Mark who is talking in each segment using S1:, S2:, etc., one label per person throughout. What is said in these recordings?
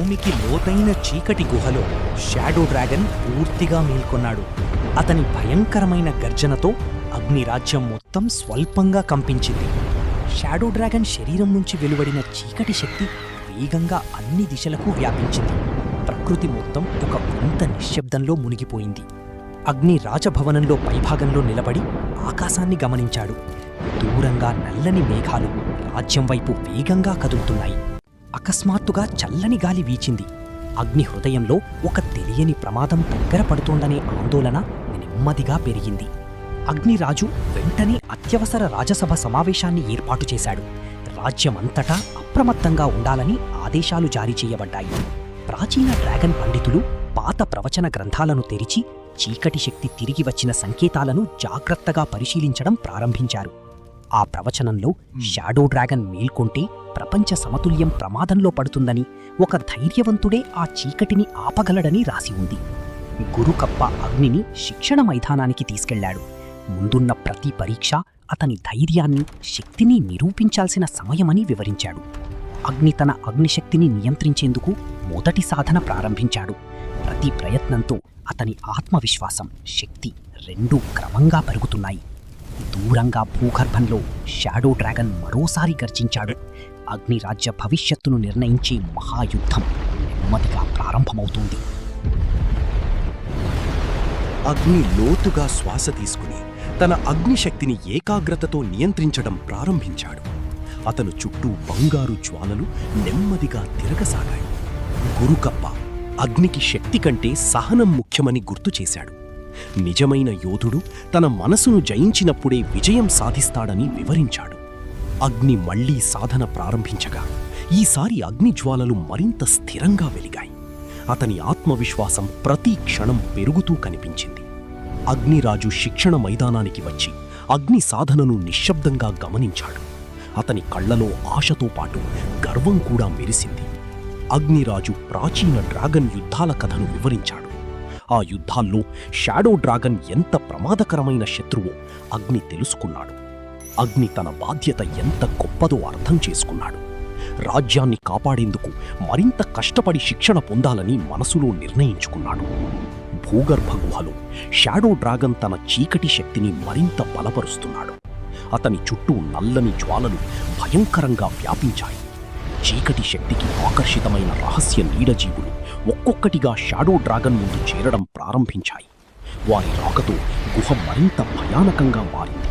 S1: భూమికి లోతైన చీకటి గుహలో షాడో డ్రాగన్ పూర్తిగా మేల్కొన్నాడు. అతని భయంకరమైన గర్జనతో అగ్నిరాజ్యం మొత్తం స్వల్పంగా కంపించింది. షాడో డ్రాగన్ శరీరం నుంచి వెలువడిన చీకటి శక్తి వేగంగా అన్ని దిశలకు వ్యాపించింది. ప్రకృతి మొత్తం ఒక వింత నిశ్శబ్దంలో మునిగిపోయింది. అగ్ని రాజభవనంలో పైభాగంలో నిలబడి ఆకాశాన్ని గమనించాడు. దూరంగా నల్లని మేఘాలు రాజ్యం వైపు వేగంగా కదులుతున్నాయి. అకస్మాత్తుగా చల్లని గాలి వీచింది. అగ్ని హృదయంలో ఒక తెలియని ప్రమాదం దగ్గర పడుతోందనే ఆందోళన నెమ్మదిగా పెరిగింది. అగ్నిరాజు వెంటనే అత్యవసర రాజసభ సమావేశాన్ని ఏర్పాటు చేశాడు. రాజ్యమంతటా అప్రమత్తంగా ఉండాలని ఆదేశాలు జారీ చేయబడ్డాయి. ప్రాచీన డ్రాగన్ పండితులు పాత ప్రవచన గ్రంథాలను తెరిచి చీకటి శక్తి తిరిగి వచ్చిన సంకేతాలను జాగ్రత్తగా పరిశీలించడం ప్రారంభించారు. ఆ ప్రవచనంలో షాడో డ్రాగన్ మేల్కొంటే ప్రపంచ సమతుల్యం ప్రమాదంలో పడుతుందని, ఒక ధైర్యవంతుడే ఆ చీకటిని ఆపగలడని రాసి ఉంది. గురుకప్ప అగ్నిని శిక్షణ మైదానానికి తీసుకెళ్లాడు. ముందున్న ప్రతి పరీక్ష అతని ధైర్యాన్ని, శక్తిని నిరూపించాల్సిన సమయమని వివరించాడు. అగ్ని తన అగ్నిశక్తిని నియంత్రించేందుకు మొదటి సాధన ప్రారంభించాడు. ప్రతి ప్రయత్నంతో అతని ఆత్మవిశ్వాసం, శక్తి రెండూ క్రమంగా పెరుగుతున్నాయి. దూరంగా భూగర్భంలో షాడో డ్రాగన్ మరోసారి గర్జించాడు. అగ్నిరాజ్య భవిష్యత్తును నిర్ణయించే మహాయుద్ధం నెమ్మదిగా ప్రారంభమవుతుంది.
S2: అగ్ని లోతుగా శ్వాస తీసుకుని తన అగ్నిశక్తిని ఏకాగ్రతతో నియంత్రించడం ప్రారంభించాడు. అతను చుట్టూ బంగారు జ్వాలలు నెమ్మదిగా తిరగసాగాయి. గురుకప్ప అగ్నికి శక్తి కంటే సహనం ముఖ్యమని గుర్తు చేశాడు. నిజమైన యోధుడు తన మనసును జయించినప్పుడే విజయం సాధిస్తాడని వివరించాడు. అగ్ని మళ్లీ సాధన ప్రారంభించగా ఈసారి అగ్నిజ్వాలలు మరింత స్థిరంగా వెలిగాయి. అతని ఆత్మవిశ్వాసం ప్రతి క్షణం పెరుగుతూ కనిపించింది. అగ్నిరాజు శిక్షణ మైదానానికి వచ్చి అగ్ని సాధనను నిశ్శబ్దంగా గమనించాడు. అతని కళ్లలో ఆశతో పాటు గర్వం కూడా మెరిసింది. అగ్నిరాజు ప్రాచీన డ్రాగన్ యుద్ధాల కథను వివరించాడు. ఆ యుద్ధాల్లో షాడో డ్రాగన్ ఎంత ప్రమాదకరమైన శత్రువో అగ్ని తెలుసుకున్నాడు. అగ్ని తన బాధ్యత ఎంత గొప్పదో అర్థం చేసుకున్నాడు. రాజ్యాన్ని కాపాడేందుకు మరింత కష్టపడి శిక్షణ పొందాలని మనసులో నిర్ణయించుకున్నాడు. భూగర్భ గుహలో షాడో డ్రాగన్ తన చీకటి శక్తిని మరింత బలపరుస్తున్నాడు. అతని చుట్టూ నల్లని జ్వాలలు భయంకరంగా వ్యాపించాయి. చీకటి శక్తికి ఆకర్షితమైన రహస్య నీడజీవులు ఒక్కొక్కటిగా షాడో డ్రాగన్ ముందు చేరడం ప్రారంభించాయి. వారి రాకతో గుహ మరింత భయానకంగా మారింది.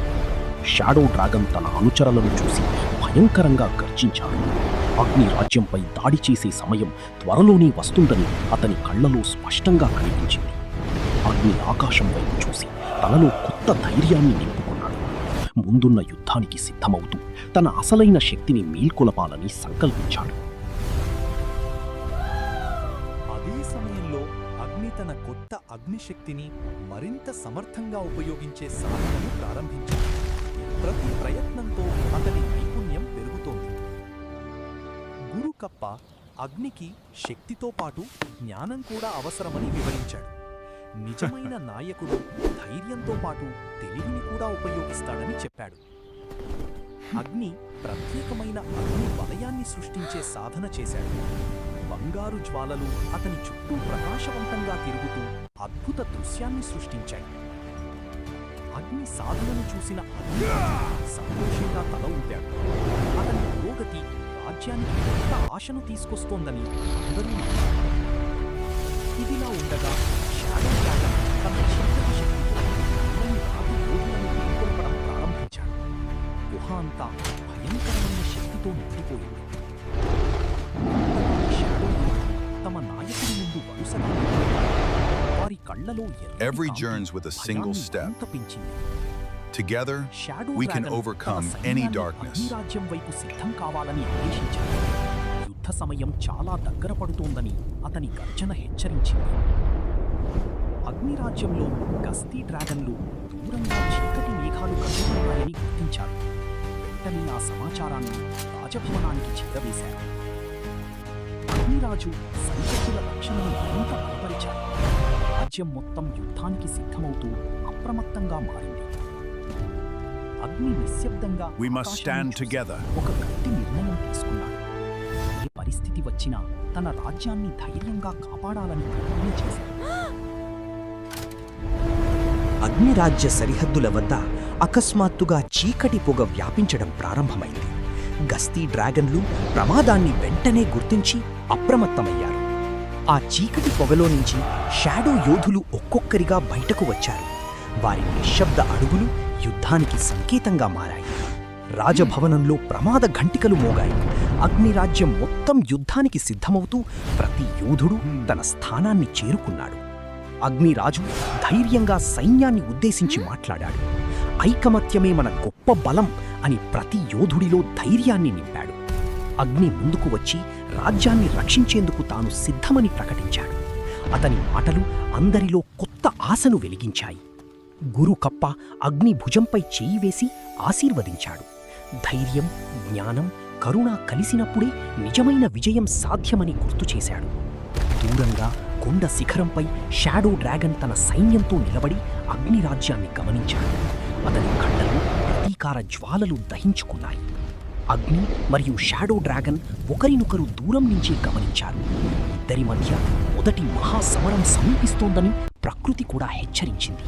S2: షాడో డ్రాగన్ తన అనుచరులను చూసి భయంకరంగా గర్జించాడు. అగ్ని రాజ్యంపై దాడి చేసే సమయం త్వరలోనే వస్తుందని అతని కళ్లలో స్పష్టంగా కనిపించింది. అగ్ని ఆకాశం వైపు చూసి తనలో కొత్త ధైర్యాన్ని నింపుకున్నాడు. ముందున్న యుద్ధానికి సిద్ధమవుతూ తన అసలైన శక్తిని మేల్కొలపాలని సంకల్పించాడు.
S3: అదే సమయంలో అగ్ని తన కొత్త అగ్నిశక్తిని మరింత సమర్థంగా ఉపయోగించే సాధనను ప్రారంభించాడు. ప్రతి ప్రయత్నంతో అతని నైపుణ్యం పెరుగుతోంది. గురుకప్ప అగ్నికి శక్తితో పాటు జ్ఞానం కూడా అవసరమని వివరించాడు. నిజమైన నాయకుడు ధైర్యంతో పాటు తెలివిని కూడా ఉపయోగిస్తాడని చెప్పాడు. అగ్ని ప్రత్యేకమైన అగ్ని వలయాన్ని సృష్టించే సాధన చేశాడు. బంగారు జ్వాలలు అతని చుట్టూ ప్రకాశవంతంగా తిరుగుతూ అద్భుత దృశ్యాన్ని సృష్టించాయి. అగ్ని సాధనను చూసిన అగ్ని సంతోషంగా తల ఊపాడు. అతని పురోగతి రాజ్యానికి కొత్త ఆశను తీసుకొస్తోందని అందరూ నమ్మారు. ఇదిలా ఉండగా షాడో డ్రాగన్ తన చీకటి శక్తితో అన్ని రాతి యోధులను మేల్కొల్పడం ప్రారంభించాడు. గుహ అంతా భయంకరమైన శక్తితో నిండిపోయింది. షాడో తమ నాయకుడి ముందు వరుసగా వారి కళ్లలో
S4: Every journeys with a single step.
S3: పెంచింది.
S4: Together, we can overcome any darkness.
S3: అగ్నిరాజ్యం వైపు సిద్ధం కావాలని ఆదేశించాడు. యుద్ధ సమయం చాలా దగ్గర పడుతోందని అతని గర్జన హెచ్చరించింది. అగ్నిరాజ్యంలో గస్తీ డ్రాగన్లు దూరంగా చీకటి మేఘాలు కదులుతున్నాయని గుర్తించారు. వెంటనే ఆ సమాచారాన్ని రాజభవనానికి చేరవేశారు. అగ్నిరాజు సైనికుల రక్షణను మరింత బలపరిచారు. రాజ్యం మొత్తం యుద్ధానికి సిద్ధమవుతూ అప్రమత్తంగా మారింది. అగ్ని నిశ్శబ్దంగా
S4: We must stand together.
S3: ఒక గట్టి నిర్ణయం తీసుకున్నాడు. ఏ పరిస్థితి వచ్చినా తన రాజ్యాన్ని ధైర్యంగా కాపాడాలని ప్రతిజ్ఞ చేశాడు.
S1: అగ్నిరాజ్య సరిహద్దుల వద్ద అకస్మాత్తుగా చీకటి పొగ వ్యాపించడం ప్రారంభమైంది. గస్తీ డ్రాగన్లు ప్రమాదాన్ని వెంటనే గుర్తించి అప్రమత్తమయ్యారు. ఆ చీకటి పొగలో నుంచి షాడో యోధులు ఒక్కొక్కరిగా బయటకు వచ్చారు. వారి నిశ్శబ్ద అడుగులు యుద్ధానికి సంకేతంగా మారాయి. రాజభవనంలో ప్రమాద ఘంటికలు మోగాయి. అగ్నిరాజ్యం మొత్తం యుద్ధానికి సిద్ధమవుతూ ప్రతి యోధుడు తన స్థానాన్ని చేరుకున్నాడు. అగ్నిరాజు ధైర్యంగా సైన్యాన్ని ఉద్దేశించి మాట్లాడాడు. ఐకమత్యమే మన గొప్ప బలం అని ప్రతి యోధుడిలో ధైర్యాన్ని నింపాడు. అగ్ని ముందుకు వచ్చి రాజ్యాన్ని రక్షించేందుకు తాను సిద్ధమని ప్రకటించాడు. అతని మాటలు అందరిలో కొత్త ఆశను వెలిగించాయి. గురు కప్ప అగ్ని భుజంపై చేయి వేసి ఆశీర్వదించాడు. ధైర్యం, జ్ఞానం, కరుణ కలిసినప్పుడే నిజమైన విజయం సాధ్యమని గుర్తు చేశాడు. దూరంగా కొండ శిఖరంపై షాడో డ్రాగన్ తన సైన్యంతో నిలబడి అగ్నిరాజ్యాన్ని గమనించాడు. అతని కళ్ళలో ప్రతీకార జ్వాలలు దహించుకున్నాయి. అగ్ని మరియు షాడో డ్రాగన్ ఒకరినొకరు దూరం నుంచి గమనించారు. ఇద్దరి మధ్య మొదటి మహాసమరం సమీపిస్తోందని ప్రకృతి కూడా హెచ్చరించింది.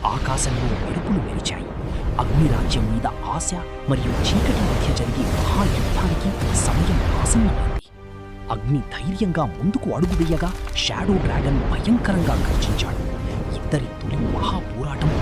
S1: ఆకాశంలో మెరుపులు మెరిచాయి. అగ్నిరాజ్యం మీద ఆశ మరియు చీకటి మధ్య జరిగే మహాయుద్ధానికి సమయం ఆసన్నమైంది. అగ్ని ధైర్యంగా ముందుకు అడుగు వేయగా షాడో డ్రాగన్ భయంకరంగా గర్జించాడు. ఇద్దరి తొలి మహాపోరాటం